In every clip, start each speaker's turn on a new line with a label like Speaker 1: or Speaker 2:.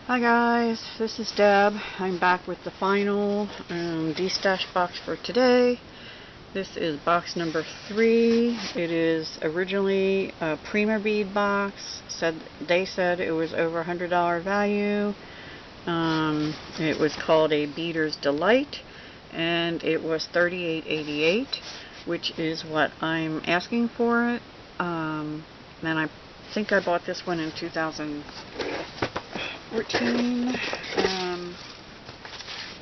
Speaker 1: Hi guys, this is Deb. I'm back with the final DESTASH box for today. This is box number 3. It is originally a Prima bead box. They said it was over $100 value. It was called a Beader's Delight, and it was $38.88, which is what I'm asking for it. And I think I bought this one in 2014.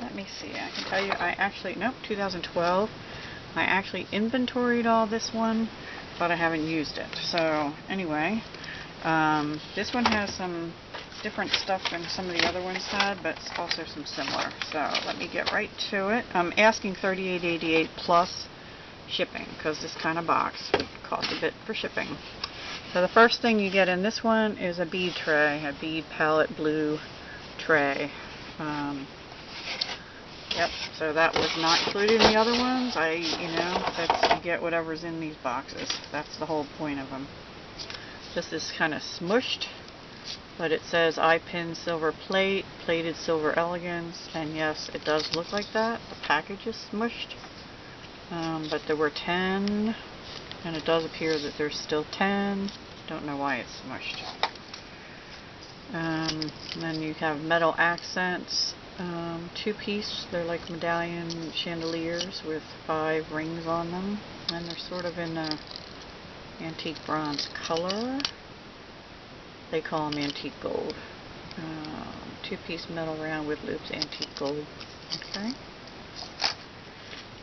Speaker 1: Let me see. I can tell you, 2012. I actually inventoried all this one, but I haven't used it. So anyway, this one has some different stuff than some of the other ones had, but also some similar. So let me get right to it. I'm asking $38.88 plus shipping, because this kind of box would cost a bit for shipping. So the first thing you get in this one is a bead tray, a bead palette blue tray. Yep, so that was not included in the other ones. You get whatever's in these boxes. That's the whole point of them. This is kind of smushed, but it says I-pin silver plate, plated silver elegance, and yes, it does look like that. The package is smushed, but there were 10, and it does appear that there's still 10. Don't know why it's smushed. And then you have metal accents, 2-piece. They're like medallion chandeliers with 5 rings on them, and they're sort of in a antique bronze color. They call them antique gold. 2-piece metal round with loops, antique gold. Okay.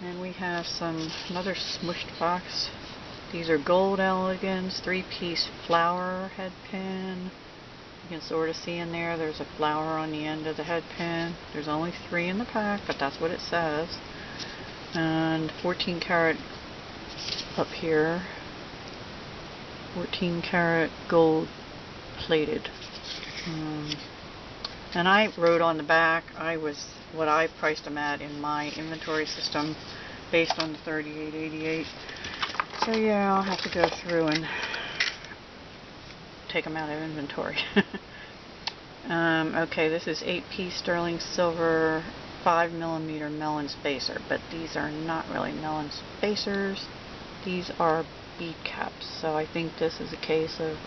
Speaker 1: And we have another smushed box. These are gold elegance, 3-piece flower head pin. You can sort of see in there, there's a flower on the end of the head pin. There's only 3 in the pack, but that's what it says. And 14 karat up here. 14 karat gold plated. And I wrote on the back, what I priced them at in my inventory system based on the $38.88. So yeah, I'll have to go through and take them out of inventory. Okay, this is 8-piece sterling silver 5mm melon spacer, but these are not really melon spacers. These are bead caps, so I think this is a case of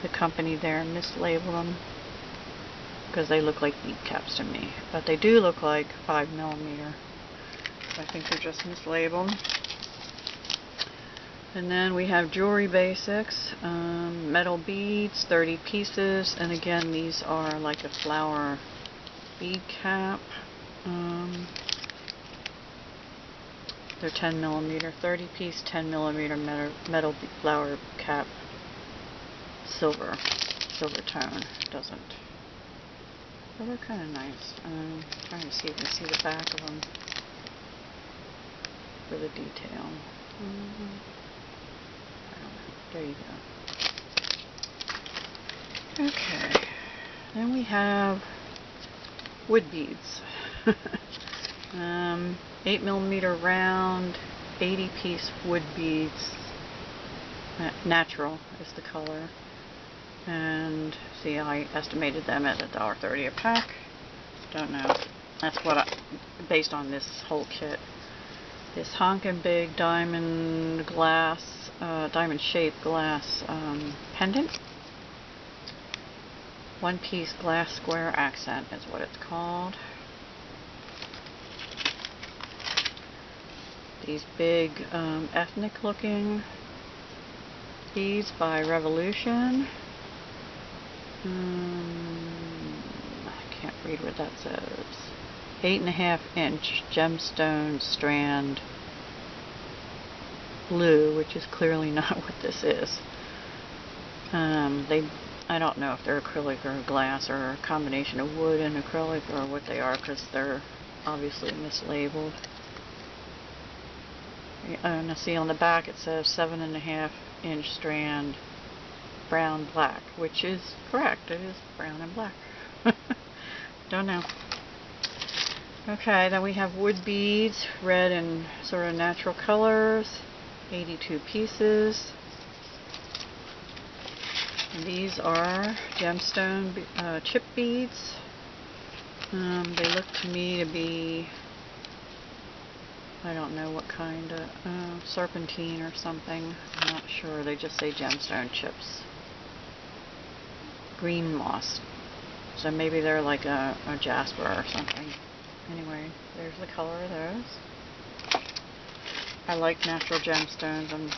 Speaker 1: the company there mislabeled them, because they look like bead caps to me, but they do look like 5mm. I think they're just mislabeled. And then we have jewelry basics, metal beads, 30 pieces, and again these are like a flower bead cap. They're 10mm, 30-piece, 10mm metal flower cap, silver tone. Doesn't. But they're kind of nice. I'm trying to see if you can see the back of them for the detail. There you go. Okay. Then we have wood beads. 8mm round, 80-piece wood beads. Natural is the color. And see, I estimated them at $1.30 a pack. Don't know. That's based on this whole kit. This honkin' big diamond shaped glass pendant. 1-piece glass square accent is what it's called. These big ethnic looking beads by Revolution. I can't read what that says. 8.5-inch gemstone strand blue, which is clearly not what this is. I don't know if they're acrylic or glass or a combination of wood and acrylic or what they are, because they're obviously mislabeled. And see on the back it says 7.5-inch strand brown black, which is correct. It is brown and black. Don't know. Okay, then we have wood beads, red and sort of natural colors, 82 pieces. These are gemstone chip beads. They look to me to be, I don't know what kind of, serpentine or something. I'm not sure. They just say gemstone chips. Green moss. So maybe they're like a jasper or something. Anyway, there's the color of those. I like natural gemstones. I'm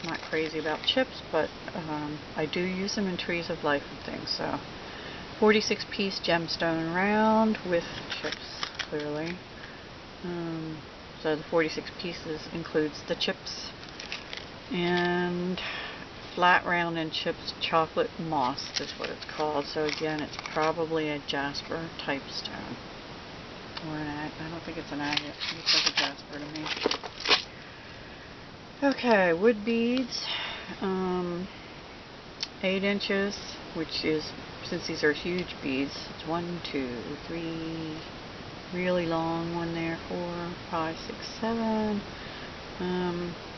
Speaker 1: not crazy about chips, but I do use them in trees of life and things. So 46-piece gemstone round with chips, clearly. So the 46 pieces includes the chips. And flat round and chips chocolate moss is what it's called. So again, it's probably a jasper type stone. Or I don't think it's an agate. It looks like a jasper to me. Okay, wood beads. 8 inches, which is, since these are huge beads, it's 1, 2, 3, really long one there, 4, 5, 6, 7.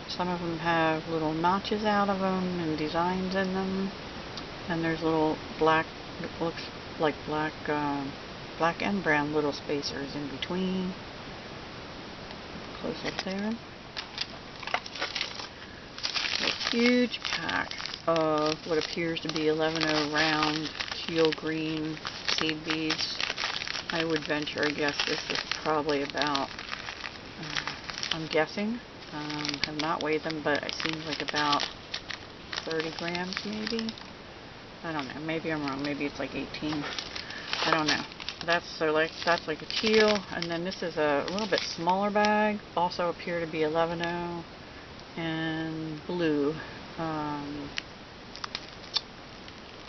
Speaker 1: Some of them have little notches out of them and designs in them. And there's little black, it looks like black and brown little spacers in between. Close up there. A huge pack of what appears to be 11-0 round teal green seed beads. I would venture a guess this is probably about, I'm guessing, have not weighed them, but it seems like about 30 grams maybe. I don't know, maybe I'm wrong, maybe it's like 18. I don't know. That's like a teal, and then this is a little bit smaller bag, also appear to be 11-0 and blue.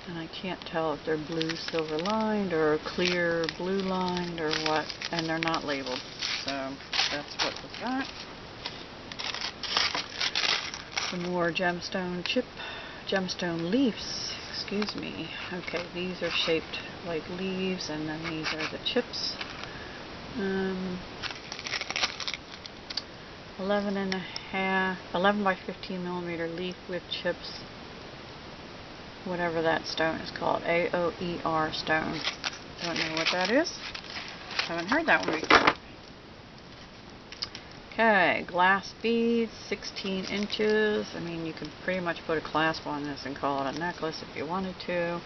Speaker 1: And I can't tell if they're blue silver lined or clear blue lined or what, and they're not labeled, so that's what was that. Some more gemstone leaves, excuse me. Okay, these are shaped like leaves, and then these are the chips. 11 by 15 millimeter leaf with chips. Whatever that stone is called, AOER stone. Don't know what that is. Haven't heard that one before. Okay, glass beads, 16 inches. I mean, you could pretty much put a clasp on this and call it a necklace if you wanted to.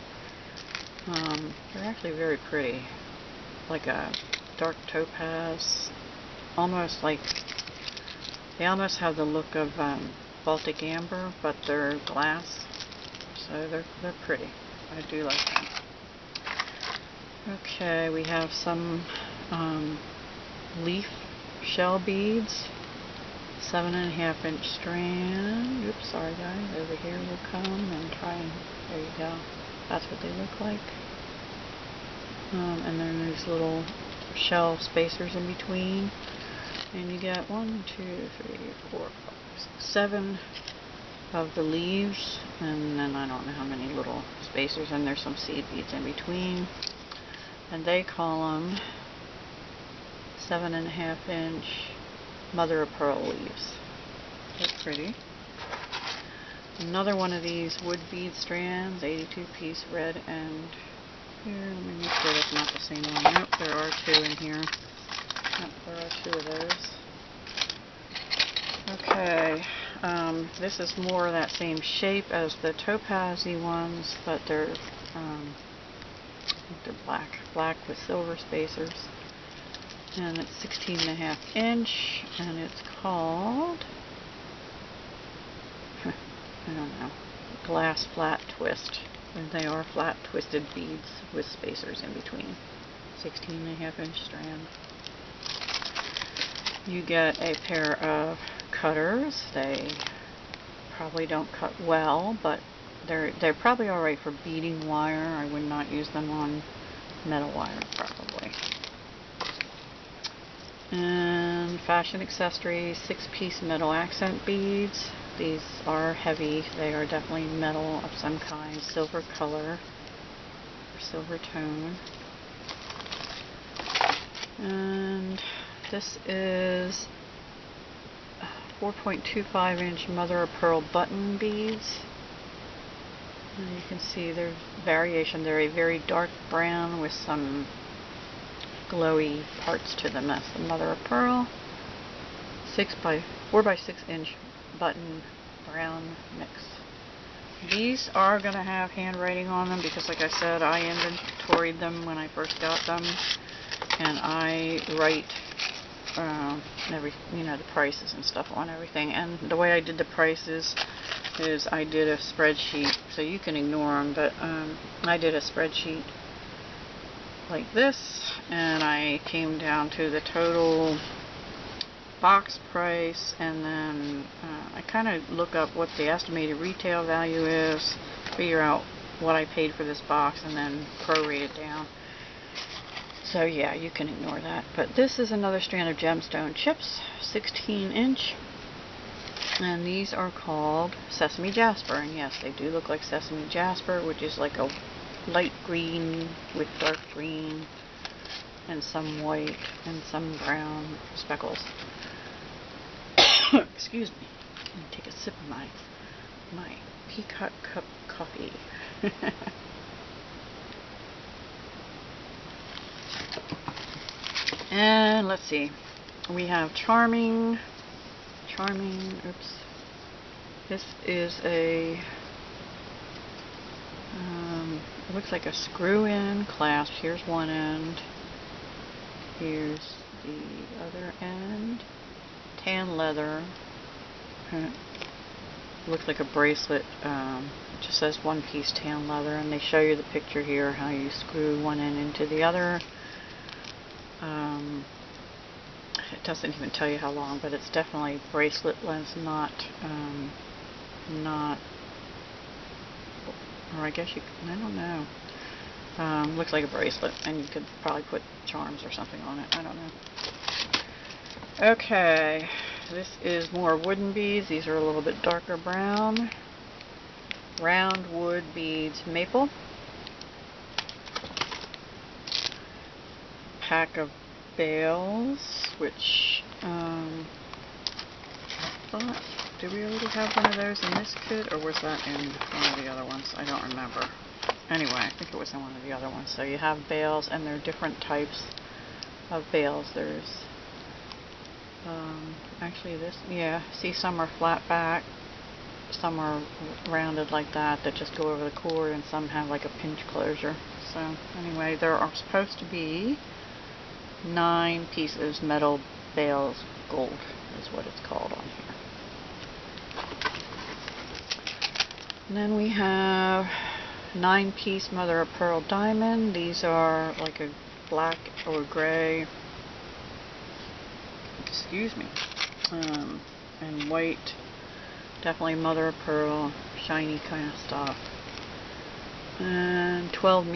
Speaker 1: They're actually very pretty. Like a dark topaz. Almost like, they almost have the look of Baltic amber, but they're glass. So they're pretty. I do like them. Okay, we have some leaf shell beads, 7.5 inch strand. Oops, sorry guys. Over here will come and try and, there you go. That's what they look like. And then there's little shell spacers in between. And you get 1, 2, 3, 4, 5, 6, 7 of the leaves, and then I don't know how many little spacers, and there's some seed beads in between, and they call them 7.5 inch mother of pearl leaves. They're pretty. Another one of these wood bead strands, 82 piece red, and here, let me make sure that's not the same one. Nope, there are 2 in here. Nope, there are 2 of those. Okay, this is more that same shape as the topazy ones, but they're black with silver spacers, and it's 16.5 inch, and it's called, I don't know, glass flat twist, and they are flat twisted beads with spacers in between. 16.5 inch strand. You get a pair of cutters. They probably don't cut well, but they're probably alright for beading wire. I would not use them on metal wire, probably. And fashion accessories, 6-piece metal accent beads. These are heavy. They are definitely metal of some kind, silver color, or silver tone. And this is 4.25 inch mother of pearl button beads. And you can see there's variation. They're a very dark brown with some glowy parts to them. That's the mother of pearl. 4 by 6 inch button brown mix. These are going to have handwriting on them because, like I said, I inventoried them when I first got them, and I write the prices and stuff on everything. And the way I did the prices is I did a spreadsheet, so you can ignore them, but I did a spreadsheet like this, and I came down to the total box price, and then I kind of look up what the estimated retail value is, figure out what I paid for this box, and then prorate it down. So yeah, you can ignore that. But this is another strand of gemstone chips, 16 inch, and these are called Sesame Jasper. And yes, they do look like Sesame Jasper, which is like a light green with dark green and some white and some brown speckles. Excuse me. I'm going to take a sip of my peacock cup coffee. And let's see. We have Charming. Oops. This is a it looks like a screw-in clasp. Here's one end. Here's the other end. Tan leather. Looks like a bracelet. It just says one piece tan leather, and they show you the picture here how you screw one end into the other. It doesn't even tell you how long, but it's definitely bracelet length, not, or I guess I don't know. Looks like a bracelet, and you could probably put charms or something on it. I don't know. Okay, this is more wooden beads. These are a little bit darker brown. Round wood beads, maple. Pack of bales, which I thought, did we already have one of those in this kit, or was that in one of the other ones? I don't remember. Anyway, I think it was in one of the other ones. So you have bales, and there are different types of bales. There's actually this, yeah, see, some are flat back, some are rounded like that just go over the cord, and some have like a pinch closure. So anyway, there are supposed to be 9 pieces metal bales gold is what it's called on here. And then we have 9-piece mother of pearl diamond. These are like a black or gray, excuse me, and white, definitely mother of pearl, shiny kind of stuff. And 12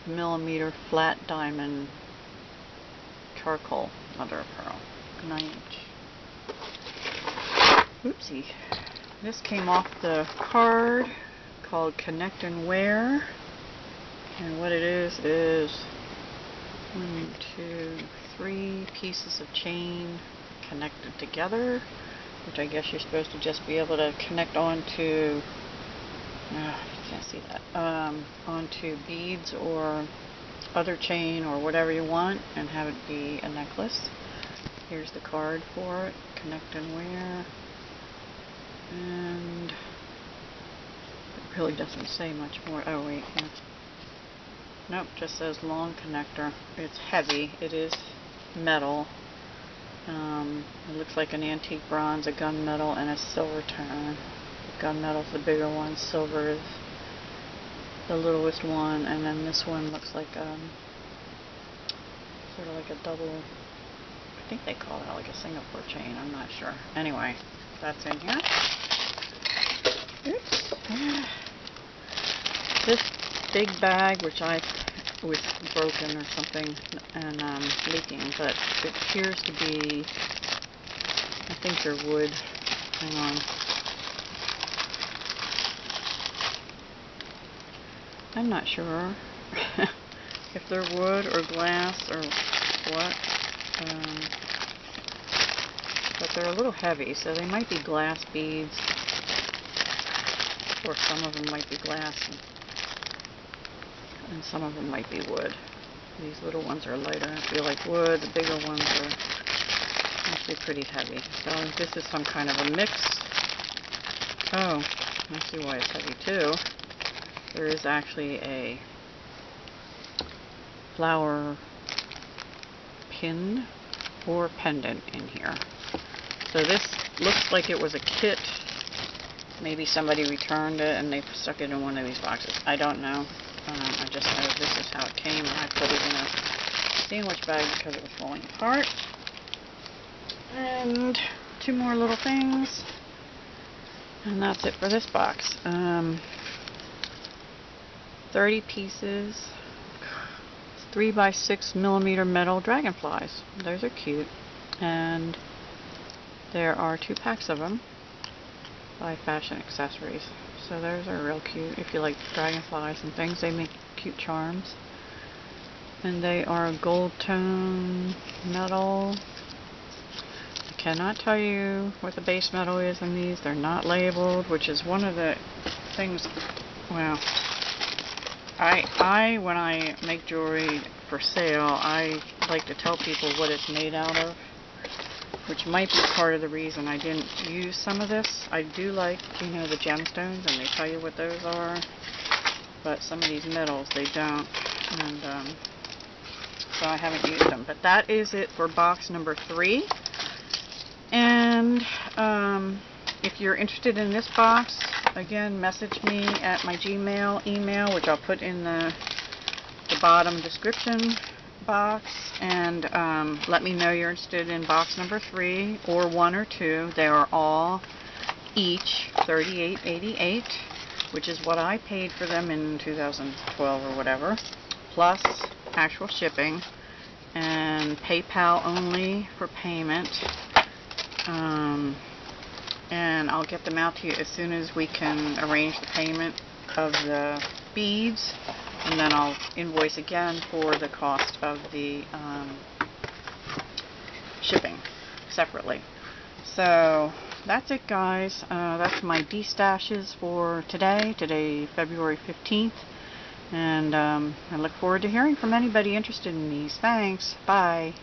Speaker 1: millimeter flat diamond charcoal mother of pearl, 9 inch. Oopsie. This came off the card, called Connect and Wear, and what it is 1, 2, 3 pieces of chain connected together, which I guess you're supposed to just be able to connect onto, you can't see that, onto beads or other chain or whatever you want, and have it be a necklace. Here's the card for it, Connect and Wear, and it really doesn't say much more. Oh wait, here. Nope, just says long connector. It's heavy. It is metal. It looks like an antique bronze, a gunmetal, and a silver tone. Gunmetal's the bigger one, silver is the littlest one, and then this one looks like sort of like a double, I think they call that like a Singapore chain, I'm not sure. Anyway, that's in here. Oops. This big bag, which I was broken or something and leaking, but it appears to be, I think they're wood. Hang on. I'm not sure if they're wood or glass or what, but they're a little heavy, so they might be glass beads. Or some of them might be glass and some of them might be wood. These little ones are lighter, I feel like wood. The bigger ones are actually pretty heavy. So this is some kind of a mix. Oh, I see why it's heavy too. There is actually a flower pin or pendant in here. So this looks like it was a kit. Maybe somebody returned it and they stuck it in one of these boxes. I don't know. I just know this is how it came, and I put it in a sandwich bag because it was falling apart. And 2 more little things. And that's it for this box. 30 pieces, 3x6mm metal dragonflies. Those are cute. And there are 2 packs of them by Fashion Accessories. So those are real cute. If you like dragonflies and things, they make cute charms. And they are gold tone metal. I cannot tell you what the base metal is in these. They're not labeled, which is one of the things. Well, when I make jewelry for sale, I like to tell people what it's made out of, which might be part of the reason I didn't use some of this. I do like, you know, the gemstones, and they tell you what those are, but some of these metals, they don't, and so I haven't used them. But that is it for box number 3, and if you're interested in this box, again, message me at my Gmail email, which I'll put in the bottom description box, and let me know you're interested in box number 3 or 1 or 2. They are all each $38.88, which is what I paid for them in 2012 or whatever, plus actual shipping, and PayPal only for payment. And I'll get them out to you as soon as we can arrange the payment of the beads, and then I'll invoice again for the cost of the shipping separately. So that's it, guys. That's my destashes for today, February 15th, and I look forward to hearing from anybody interested in these. Thanks. Bye.